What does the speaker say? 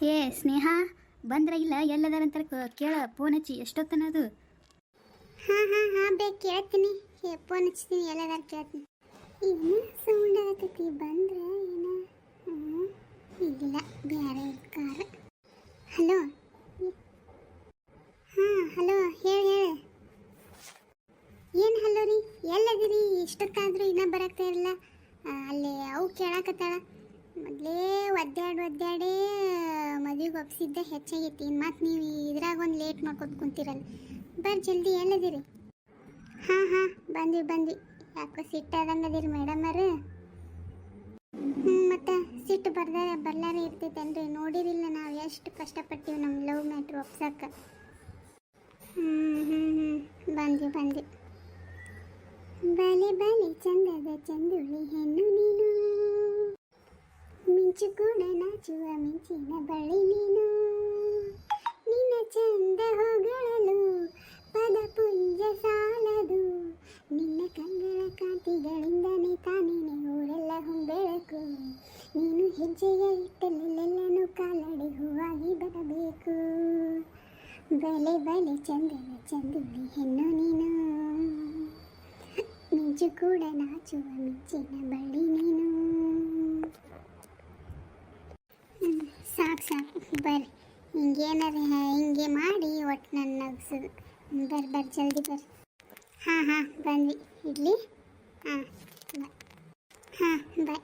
ಏ ಸ್ನೇಹ ಬಂದ್ರ ಇಲ್ಲ ಎಲ್ಲದಾರಂತ ಕೇಳ ಫೋನ್ ಹಚ್ಚಿ ಎಷ್ಟೊತ್ತನದು. ಹಾಂ ಬೇಕು ಕೇಳ್ತೀನಿ. ಫೋನ್ ಹಚ್ತೀನಿ, ಎಲ್ಲದಾರ ಕೇಳ್ತೀನಿ. ಏನು ಸೌಂಡ್ ಆಗತೈತಿ, ಬಂದ್ರೆ ಏನ? ಇಲ್ಲ, ಬೇರೆ ಕಾರ. ಹಲೋ. ಹಲೋ, ಹೇಳಿ. ಏನು ಹಲೋ ರೀ, ಎಲ್ಲದಿರಿ? ಇಷ್ಟೊತ್ತಾದ್ರೂ ಇನ್ನೂ ಬರಕ್ತಾ ಇರಲ್ಲ. ಅಲ್ಲಿ ಅವು ಕೇಳಾಕತ್ತಾಳ. ಮೊದಲೇ ಒದ್ದಾಡೇ ಮದುವೆಗೆ ಒಪ್ಸಿದ್ದೆ ಹೆಚ್ಚಾಗೈತಿ. ಮತ್ತು ನೀವು ಇದ್ರಾಗ ಒಂದು ಲೇಟ್ ಮಾಡ್ಕೊತ ಕುಂತಿರಲ್ಲ. ಬರ್ರಿ ಜಲ್ದಿ, ಎಲ್ಲದಿರಿ? ಹಾಂ ಬಂದ್ವಿ. ಯಾಕೋ ಸಿಟ್ಟಾದಂಗೆ ಅದೀರಿ ಮೇಡಮರು. ಮತ್ತು ಸಿಟ್ಟು ಬರ್ಲಾರೆ ಇರ್ತೈತೇನ್ರಿ? ನೋಡಿರಿಲ್ಲ ನಾವು ಎಷ್ಟು ಕಷ್ಟಪಟ್ಟಿವಿ ನಮ್ಮ ಲವ್ ಮ್ಯಾಟ್ರ್ ಒಪ್ಸಕ್ಕೆ. ಬಂದ್ವಿ. ಬಲೆ ಚಂದದ ಚಂದುಳಿ ಹೆಣ್ಣು ನೀನು, ಮಿಂಚು ಕೂಡ ನಾಚುವ ಮಿಂಚಿನ ಬಳಿ ನೀನು, ನಿನ್ನ ಚಂದ ಹೊಗಳಲು ಪದ ಪುಂಜ ಸಾಲದು, ನಿನ್ನ ಕಂಗಳ ಕಾಂತಿಗಳಿಂದನೇ ತಾನೇನೆ ಊರೆಲ್ಲ ಹೊಂಬೆಳಕು, ನೀನು ಹೆಜ್ಜೆಯ ಇಟ್ಟಲೆಲ್ಲೆಲ್ಲನೂ ಕಾಲಡಿ ಹೂವಾಗಿ ಬರಬೇಕು. ಬಲೆ ಚಂದದ ಚಂದುಳಿ ಹೆಣ್ಣು ನೀನು, ಮಿಂಚು ಕೂಡ ನಾಚುವ ಮಿಂಚಿನ ಬಳಿ ನೀನು. ಸಾಕು ಬರ್ರಿ. ಹಿಂಗೆ ಮಾಡಿ ಒಟ್ಟು ನನ್ನ ನಗ್ಸೋದು. ಬರ್ರಿ ಜಲ್ದಿ ಬರ್ರಿ. ಹಾಂ ಬಂದ್ವಿ. ಇಡ್ಲಿ. ಹಾಂ ಬಾಯ್.